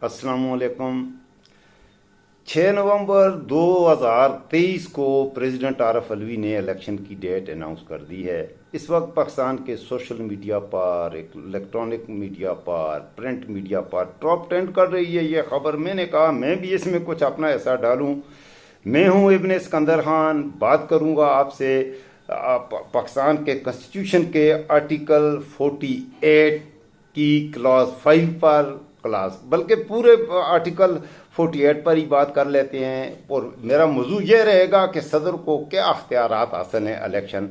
अस्सलामुअलैकुम। 6 नवंबर 2023 को प्रेसिडेंट आरफ अलवी ने इलेक्शन की डेट अनाउंस कर दी है। इस वक्त पाकिस्तान के सोशल मीडिया पर, इलेक्ट्रॉनिक मीडिया पर, प्रिंट मीडिया पर टॉप ट्रेंड कर रही है ये खबर। मैंने कहा मैं भी इसमें कुछ अपना ऐसा डालूं। मैं हूं इब्न सिकंदर खान, बात करूंगा आपसे पाकिस्तान के कॉन्स्टिट्यूशन के आर्टिकल 48 की क्लॉज 5 पर बल्कि पूरे आर्टिकल 48 पर ही बात कर लेते हैं। और मेरा मौजू ये रहेगा कि सदर को क्या अख्तियारात हासिल हैं इलेक्शन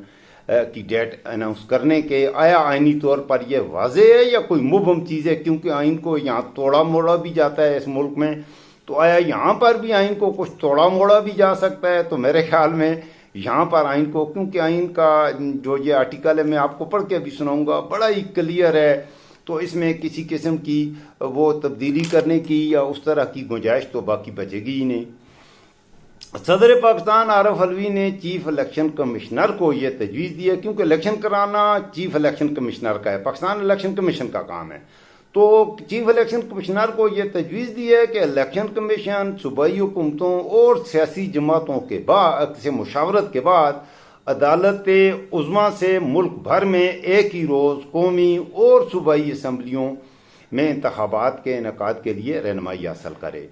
की डेट अनाउंस करने के। आया आइनी तौर पर यह वाज़ेह है या कोई मुबहम चीज़ है, क्योंकि आइन को यहाँ तोड़ा मोड़ा भी जाता है इस मुल्क में। तो आया यहाँ पर भी आइन को कुछ तोड़ा मोड़ा भी जा सकता है। तो मेरे ख्याल में यहाँ पर आइन को, क्योंकि आइन का जो ये आर्टिकल है मैं आपको पढ़ के भी सुनाऊंगा, बड़ा ही क्लियर है। तो इसमें किसी किस्म की वो तब्दीली करने की या उस तरह की गुंजाइश तो बाकी बचेगी ही नहीं। सदर पाकिस्तान आरफ अलवी ने चीफ इलेक्शन कमिश्नर को ये तजवीज़ दी है, क्योंकि इलेक्शन कराना चीफ इलेक्शन कमिश्नर का है, पाकिस्तान इलेक्शन कमीशन का काम है। तो चीफ इलेक्शन कमिश्नर को ये तजवीज़ दी है कि इलेक्शन कमीशन सूबाई हुकूमतों और सियासी जमातों के बाद से मुशावरत के बाद अदालत उज़्मा से मुल्क भर में एक ही रोज़ कौमी और सूबाई असम्बलियों में इंतखाबात के इनेकाद के लिए रहनुमाई हासिल करे।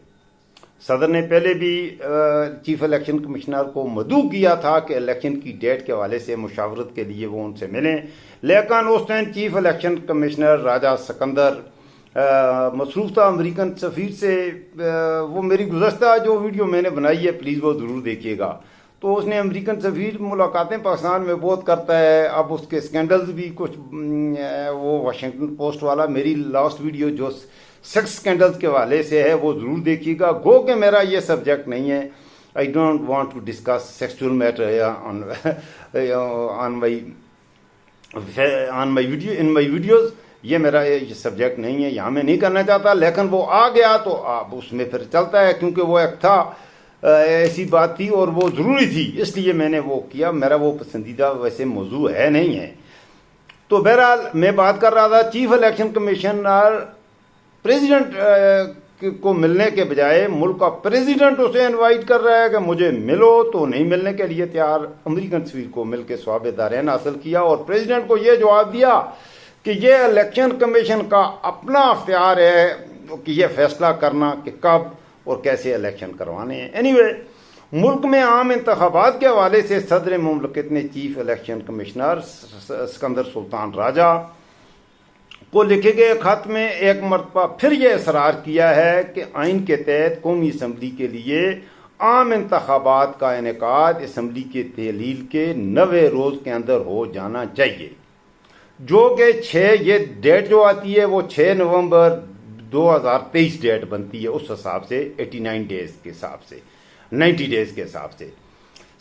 सदर ने पहले भी चीफ इलेक्शन कमिश्नर को मदऊ किया था कि इलेक्शन की डेट के हवाले से मुशावरत के लिए वो उनसे मिलें, लेकिन उस टाइम चीफ इलेक्शन कमिश्नर राजा सिकंदर मसरूफ़ था अमरीकन सफ़ीर से। वो मेरी गुज़श्ता जो वीडियो मैंने बनाई है प्लीज़ वो ज़रूर देखिएगा। तो उसने अमेरिकन सफ़ीर मुलाकातें पाकिस्तान में बहुत करता है। अब उसके स्कैंडल्स भी कुछ, वो वाशिंगटन पोस्ट वाला मेरी लास्ट वीडियो जो सेक्स स्कैंडल्स के हवाले से है वो ज़रूर देखिएगा। गो कि मेरा ये सब्जेक्ट नहीं है, I don't want to discuss sexual matter on my videos. ये मेरा ये सब्जेक्ट नहीं है, यहाँ मैं नहीं करना चाहता, लेकिन वो आ गया तो अब उसमें फिर चलता है, क्योंकि वो एक था ऐसी बात थी और वो ज़रूरी थी, इसलिए मैंने वो किया। मेरा वो पसंदीदा वैसे मौजू है नहीं है। तो बहरहाल मैं बात कर रहा था चीफ इलेक्शन कमिश्नर प्रेसिडेंट को मिलने के बजाय मुल्क का प्रेसिडेंट उसे इनवाइट कर रहा है कि मुझे मिलो, तो नहीं मिलने के लिए तैयार। अमेरिकन सफ़ीर को मिल के सवाब दारैन हासिल किया और प्रेसिडेंट को यह जवाब दिया कि यह इलेक्शन कमीशन का अपना अख्तियार है कि यह फैसला करना कि कब और कैसे इलेक्शन करवाने हैं। एनीवे, मुल्क में आम इंतखाबात के हवाले से सदर मुमलकत ने chief election commissioner Sikandar Sultan Raja को लिखे गए खत में एक मरतबा फिर यह इसरार किया है कि आइन के तहत कौमी असम्बली के लिए आम इंतखाबात का इनेकाद असम्बली के तहलील के 90 रोज़ के अंदर हो जाना चाहिए, जो कि 6 ये डेट जो आती है वो 6 नवंबर 2023 डेट बनती है। उस हिसाब से 89 डेज के हिसाब से, 90 डेज के हिसाब से।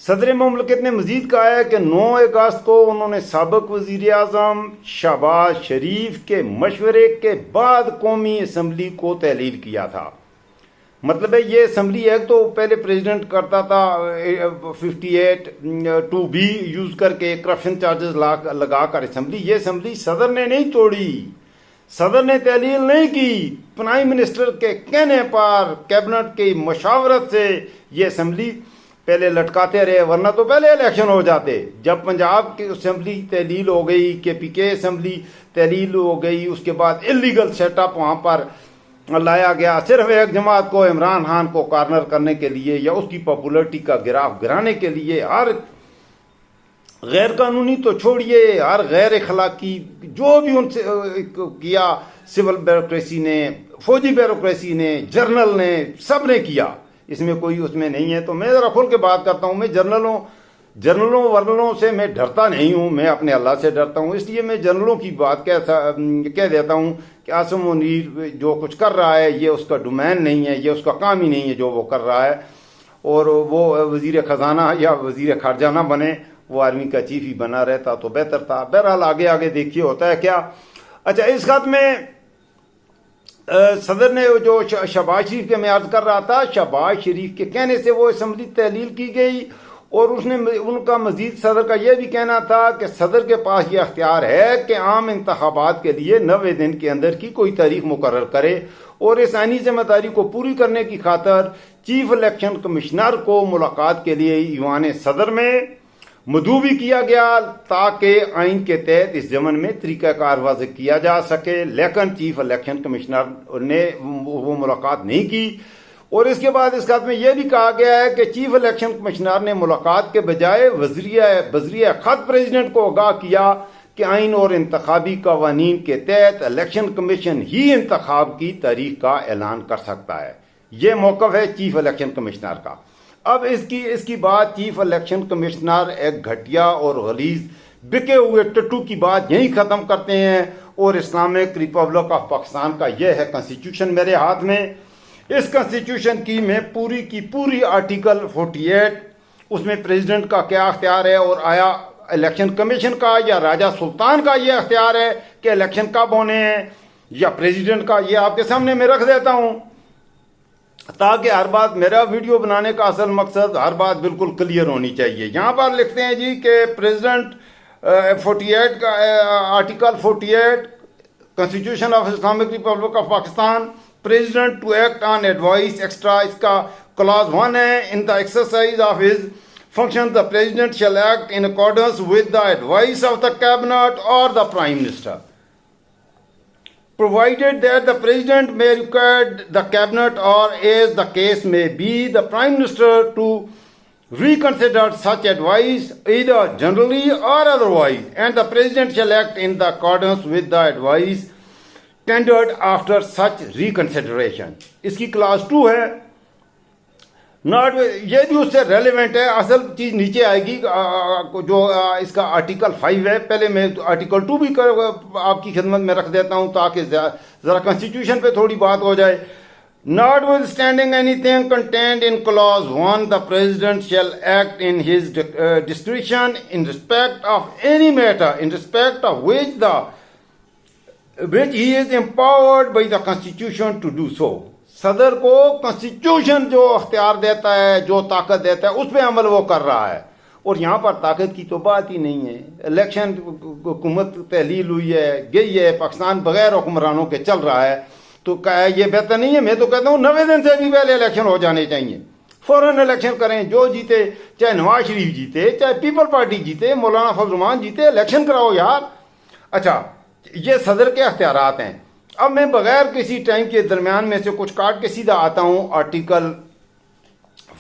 सदर मुमलकत ने मजीद कहा है कि 9 अगस्त को उन्होंने साबिक वज़ीर आज़म शहबाज शरीफ के मशवरे के बाद कौमी असम्बली को तहलील किया था। मतलब है ये असम्बली एक्ट तो पहले प्रेसिडेंट करता था 58(2)B यूज करके करप्शन चार्जेस लगा कर असम्बली। ये असम्बली सदर ने नहीं तोड़ी, सदर ने तहलील नहीं की, प्राइम मिनिस्टर के कहने पर कैबिनेट की मशावरत से ये असम्बली पहले लटकाते रहे, वरना तो पहले इलेक्शन हो जाते। जब पंजाब की असम्बली तहलील हो गई, KPK असम्बली तहलील हो गई, उसके बाद इलीगल सेटअप वहाँ पर लाया गया सिर्फ एक जमात को, इमरान खान को कॉर्नर करने के लिए या उसकी पॉपुलरिटी का गिराफ गिराने के लिए। हर गैर कानूनी तो छोड़िए, हर गैर अखलाकी जो भी उनसे किया, सिविल ब्यूरोक्रेसी ने, फौजी ब्यूरोक्रेसी ने, जर्नल ने, सब ने किया, इसमें कोई उसमें नहीं है। तो मैं ज़रा खुल के बात करता हूँ, मैं जर्नलों वर्नलों से मैं डरता नहीं हूँ, मैं अपने अल्लाह से डरता हूँ। इसलिए मैं जर्नलों की बात कह देता हूँ कि आसिम मुनीर जो कुछ कर रहा है ये उसका डोमेन नहीं है, ये उसका काम ही नहीं है जो वो कर रहा है, और वो वज़ीर ख़जाना या वज़ीर खारजा ना बने, वो आर्मी का चीफ ही बना रहता तो बेहतर था। बहरहाल आगे आगे देखिए होता है क्या। अच्छा, इस खत में सदर ने जो शहबाज शरीफ के मैं अर्ज कर रहा था, शहबाज शरीफ के कहने से वो असम्बली तहलील की गई और उनका मजीद सदर का यह भी कहना था कि सदर के पास यह अख्तियार है कि आम इंतखाबात के लिए 90 दिन के अंदर की कोई तारीख मुकर्रर करे और इस आईनी जिम्मेदारी को पूरी करने की खातर चीफ इलेक्शन कमिश्नर को मुलाकात के लिए ईवान सदर में मदऊ भी किया गया ताकि आइन के तहत इस जमन में तरीक़ाकार वाज़ेह किया जा सके, लेकिन चीफ इलेक्शन कमिश्नर ने वो मुलाकात नहीं की। और इसके बाद इस खत में यह भी कहा गया है कि चीफ इलेक्शन कमिश्नर ने मुलाकात के बजाय वज़रिया खत प्रेसिडेंट को आगाह किया कि आइन और इंतखाबी कवानीन के तहत इलेक्शन कमीशन ही इंतखाब की तारीख का ऐलान कर सकता है। यह मौक़िफ़ है चीफ इलेक्शन कमिश्नर का। अब इसकी बात चीफ इलेक्शन कमिश्नर एक घटिया और गलीज बिके हुए टट्टू की बात यहीं ख़त्म करते हैं। और इस्लामिक रिपब्लिक ऑफ पाकिस्तान का यह है कॉन्स्टिट्यूशन मेरे हाथ में। इस कॉन्स्टिट्यूशन की मैं पूरी की पूरी आर्टिकल 48 उसमें प्रेसिडेंट का क्या अख्तियार है और आया इलेक्शन कमीशन का या राजा सुल्तान का यह अख्तियार है कि इलेक्शन कब होने हैं या प्रेसिडेंट का, यह आपके सामने मैं रख देता हूं ताकि हर बात, मेरा वीडियो बनाने का असल मकसद हर बात बिल्कुल क्लियर होनी चाहिए। यहां पर लिखते हैं जी कि प्रेसिडेंट 48 का article 48 constitution of Islamic Republic of Pakistan, president to act on advice extra, इसका क्लॉज 1 है, in the exercise of his function the president shall act in accordance with the advice of the cabinet और the prime minister, provided that the president may require the cabinet or, as the case may be, the prime minister to reconsider such advice either generally or otherwise, and the president shall act in the accordance with the advice tendered after such reconsideration. इसकी class 2 है, not, ये भी उससे relevant है। असल चीज नीचे आएगी जो इसका आर्टिकल 5 है। पहले मैं आर्टिकल 2 भी आपकी खिदमत में रख देता हूं ताकि जरा कॉन्स्टिट्यूशन पे थोड़ी बात हो जाए। Not with standing anything content in clause 1 the president shall act in his description in respect of any matter in respect of which he is empowered by the constitution to do so. सदर को constitution जो अख्तियार देता है, जो ताकत देता है, उस पर अमल वो कर रहा है। और यहाँ पर ताकत की तो बात ही नहीं है। इलेक्शन हुकूमत तहलील हुई है, गई है, पाकिस्तान बगैर हुक्मरानों के चल रहा है, तो क्या ये बेहतर नहीं है? मैं तो कहता हूँ 90 दिन से भी पहले इलेक्शन हो जाने चाहिए। फौरन इलेक्शन करें, जो जीते, चाहे नवाज शरीफ जीते, चाहे पीपल पार्टी जीते, मौलाना फजल रहमान जीते, इलेक्शन कराओ यार। अच्छा, ये सदर के अख्तियारात हैं। अब मैं बगैर किसी टाइम के दरमियान में से कुछ काट के सीधा आता हूं आर्टिकल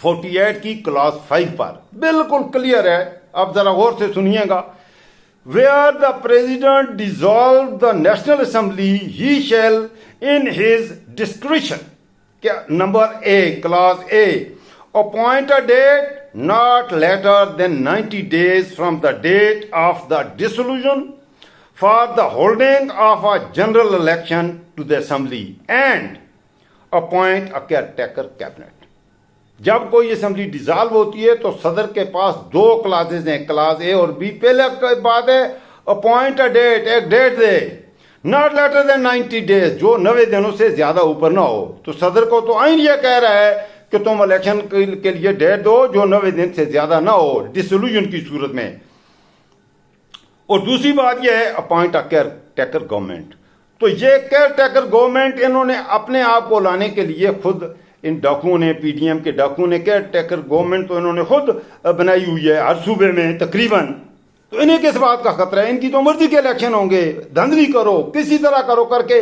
48 की क्लॉज 5 पर। बिल्कुल क्लियर है, अब जरा गौर से सुनिएगा। Where the president dissolve the National Assembly he shall in his description, क्या number A, clause A, appoint a date not later than 90 days from the date of the dissolution for the holding of a general election to the assembly and appoint a caretaker cabinet. जब कोई assembly dissolve होती है तो सदर के पास 2 classes हैं, class ए और B. पहले बात है अपॉइंट अ डेट, एक डेट दे, नॉट लेटर देन 90 days, जो 90 दिनों से ज्यादा ऊपर ना हो। तो सदर को तो आइन यह कह रहा है कि तुम इलेक्शन के लिए डेट दो जो 90 दिन से ज्यादा ना हो डिसोल्यूशन की सूरत में। और दूसरी बात यह है appoint a caretaker government. तो ये केयर टेकर गवर्नमेंट इन्होंने अपने आप को लाने के लिए खुद, इन डाकुओं ने, पीडीएम के डाकुओं ने केयर टेकर गवर्नमेंट तो इन्होंने खुद बनाई हुई है हर सूबे में तकरीबन। तो इन्हें किस बात का खतरा है? इनकी तो मर्जी के इलेक्शन होंगे, धांधली करो, किसी तरह करो, करके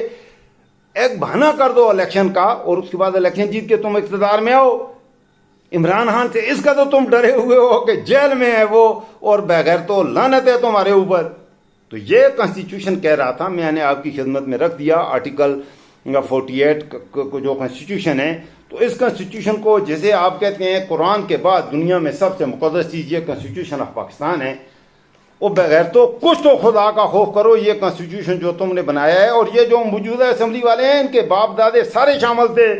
एक बहाना कर दो इलेक्शन का और उसके बाद इलेक्शन जीत के तुम इख्तियार में आओ। इमरान खान से इसका तो तुम डरे हुए हो कि जेल में है वो, और बगैर तो लानत है तुम्हारे ऊपर। तो ये कॉन्स्टिट्यूशन कह रहा था, मैंने आपकी खिदमत में रख दिया आर्टिकल 48 जो कॉन्स्टिट्यूशन है। तो इस कॉन्स्टिट्यूशन को, जैसे आप कहते हैं कुरान के बाद दुनिया में सबसे मुकद्दस चीज ये कॉन्स्टिट्यूशन ऑफ पाकिस्तान है, वो बगैर तो कुछ तो खुदा का खौफ करो, ये कॉन्स्टिट्यूशन जो तुमने बनाया है। और ये जो मौजूदा असेंबली वाले हैं, इनके बाप दादे सारे शामिल थे।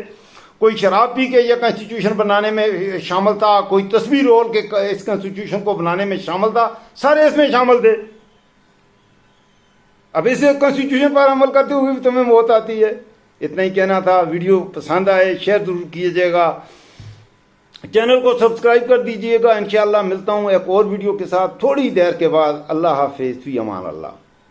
कोई शराब पी के ये कॉन्स्टिट्यूशन बनाने में शामिल था, कोई तस्वीर रोल के इस कॉन्स्टिट्यूशन को बनाने में शामिल था, सारे इसमें शामिल थे। अब इस कॉन्स्टिट्यूशन पर अमल करते हुए भी तुम्हें मौत आती है। इतना ही कहना था। वीडियो पसंद आए शेयर जरूर कीजिएगा, चैनल को सब्सक्राइब कर दीजिएगा। इंशाअल्लाह मिलता हूँ एक और वीडियो के साथ थोड़ी देर के बाद। अल्लाह हाफिज़, फी अमान अल्लाह।